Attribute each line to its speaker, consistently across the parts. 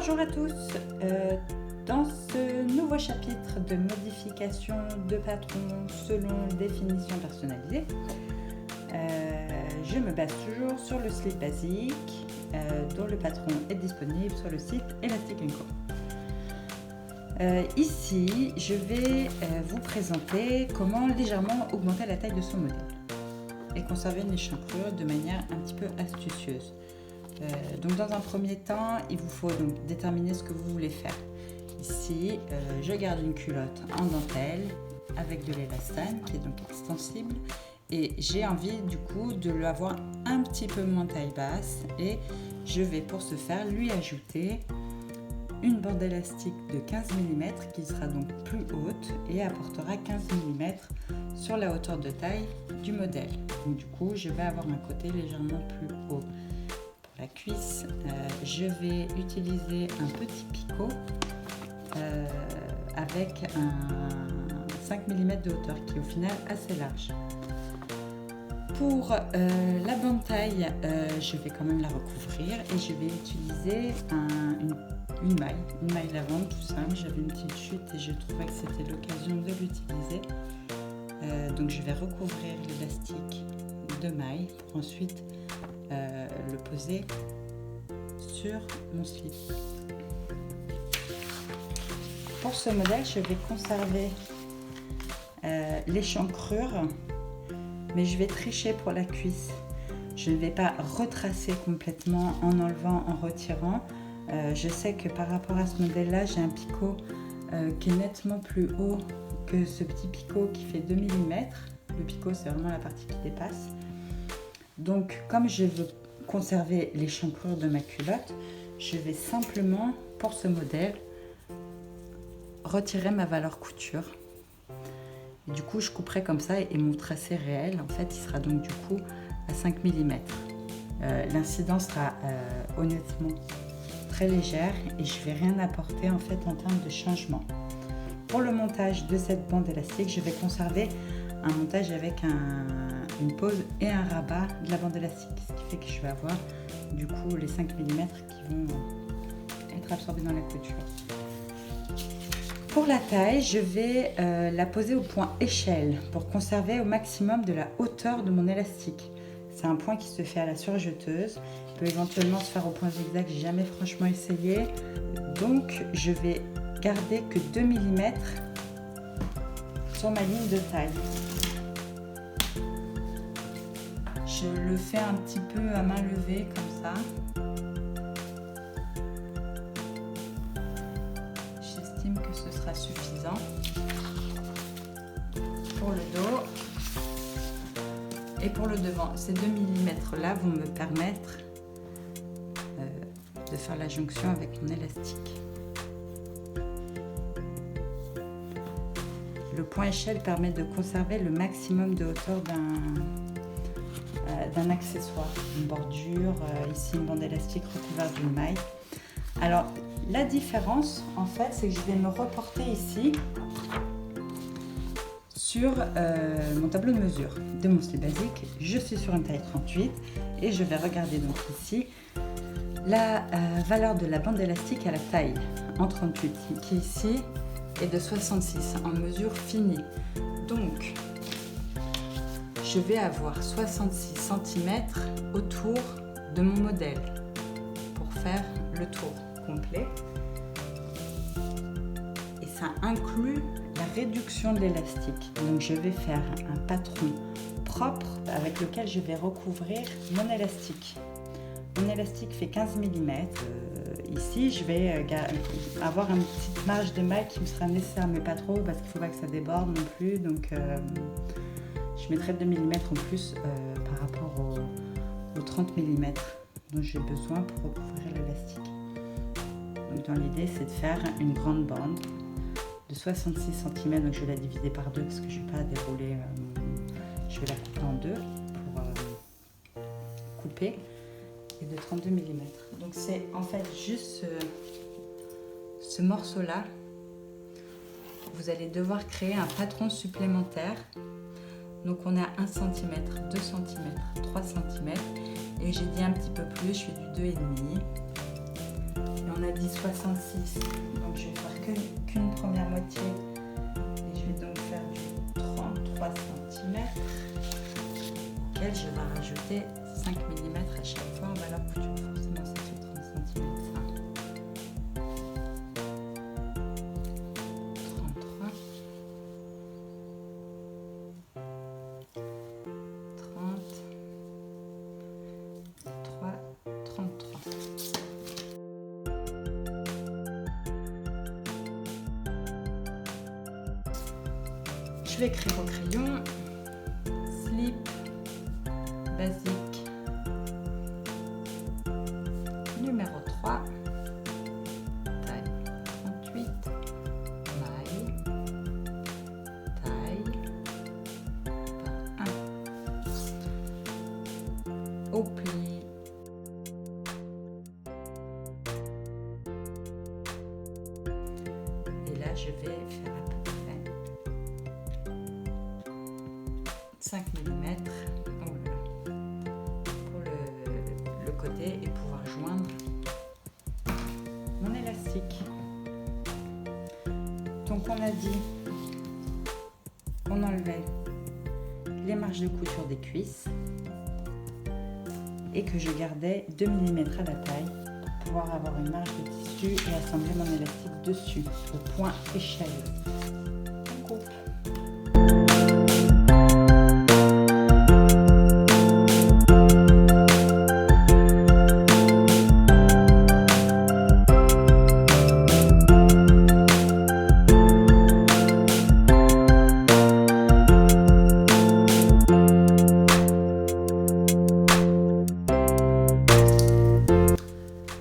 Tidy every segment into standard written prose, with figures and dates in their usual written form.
Speaker 1: Bonjour à tous, dans ce nouveau chapitre de modification de patron selon définition personnalisée, je me base toujours sur le slip basique dont le patron est disponible sur le site Elastic & Co. Ici, je vais vous présenter comment légèrement augmenter la taille de son modèle et conserver une échancrure de manière un petit peu astucieuse. Donc dans un premier temps, il vous faut donc déterminer ce que vous voulez faire. Ici, je garde une culotte en dentelle avec de l'élastane qui est donc extensible et j'ai envie du coup de l'avoir un petit peu moins taille basse et je vais pour ce faire lui ajouter une bande élastique de 15 mm qui sera donc plus haute et apportera 15 mm sur la hauteur de taille du modèle. Donc du coup, je vais avoir un côté légèrement plus haut. La cuisse, je vais utiliser un petit picot avec un 5 mm de hauteur qui est au final assez large. Pour la bande taille, je vais quand même la recouvrir et je vais utiliser une maille lavande tout simple. J'avais une petite chute et je trouvais que c'était l'occasion de l'utiliser. Donc je vais recouvrir l'élastique de maille pour ensuite le poser sur mon slip. Pour ce modèle, je vais conserver l'échancrure, mais je vais tricher pour la cuisse. Je ne vais pas retracer complètement en enlevant, en retirant. Je sais que par rapport à ce modèle-là, j'ai un picot qui est nettement plus haut que ce petit picot qui fait 2 mm. Le picot, c'est vraiment la partie qui dépasse. Donc, comme je veux conserver l'échancrure de ma culotte, je vais simplement, pour ce modèle, retirer ma valeur couture. Et du coup, je couperai comme ça et mon tracé réel, en fait, il sera donc du coup à 5 mm. L'incidence sera honnêtement très légère et je ne vais rien apporter en fait en termes de changement. Pour le montage de cette bande élastique, je vais conserver un montage avec une pose et un rabat de la bande élastique, ce qui fait que je vais avoir du coup les 5 mm qui vont être absorbés dans la couture. Pour la taille, je vais la poser au point échelle pour conserver au maximum de la hauteur de mon élastique. C'est un point qui se fait à la surjeteuse, il peut éventuellement se faire au point zigzag, j'ai jamais franchement essayé, donc je vais garder que 2 mm sur ma ligne de taille. Je le fais un petit peu à main levée comme ça. J'estime que ce sera suffisant. Pour le dos et pour le devant, ces 2 mm là vont me permettre de faire la jonction avec mon élastique. Le point échelle permet de conserver le maximum de hauteur d'un accessoire, une bordure, ici une bande élastique recouverte d'une maille. Alors la différence en fait c'est que je vais me reporter ici sur mon tableau de mesure de mon slip basique. Je suis sur une taille 38 et je vais regarder donc ici la valeur de la bande élastique à la taille en 38 qui ici est de 66 en mesure finie. Donc je vais avoir 66 cm autour de mon modèle pour faire le tour complet. Et ça inclut la réduction de l'élastique. Donc je vais faire un patron propre avec lequel je vais recouvrir mon élastique. Mon élastique fait 15 mm. Ici, je vais avoir une petite marge de maille qui me sera nécessaire, mais pas trop parce qu'il ne faut pas que ça déborde non plus. Donc je mettrai 2 mm en plus par rapport aux 30 mm dont j'ai besoin pour recouvrir l'élastique. Donc dans l'idée, c'est de faire une grande bande de 66 cm. Donc je vais la diviser par deux parce que je ne vais pas dérouler. Je vais la couper en deux pour couper et de 32 mm. Donc c'est en fait juste ce morceau-là. Vous allez devoir créer un patron supplémentaire. Donc on est à 1 cm, 2 cm, 3 cm et j'ai dit un petit peu plus, je fais du 2,5 et On a dit 66, donc je vais faire qu'une première moitié et je vais donc faire du 33 cm auquel je vais rajouter 5 mm à chaque fois en valeur couture. Forcément ça fait 30 cm ça. 33 33. Je vais écrire au crayon slip basique numéro 3, taille 38, maille, taille par 1, au pli. Et là, je vais faire à peu près 5 mm pour le côté et pouvoir joindre mon élastique. Donc on a dit, on enlevait les marges de couture des cuisses et que je gardais 2 mm à la taille pour pouvoir avoir une marge de tissu et assembler mon élastique dessus au point échelle. On coupe.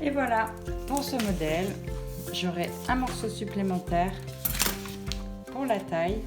Speaker 1: Et voilà, pour ce modèle, j'aurai un morceau supplémentaire pour la taille.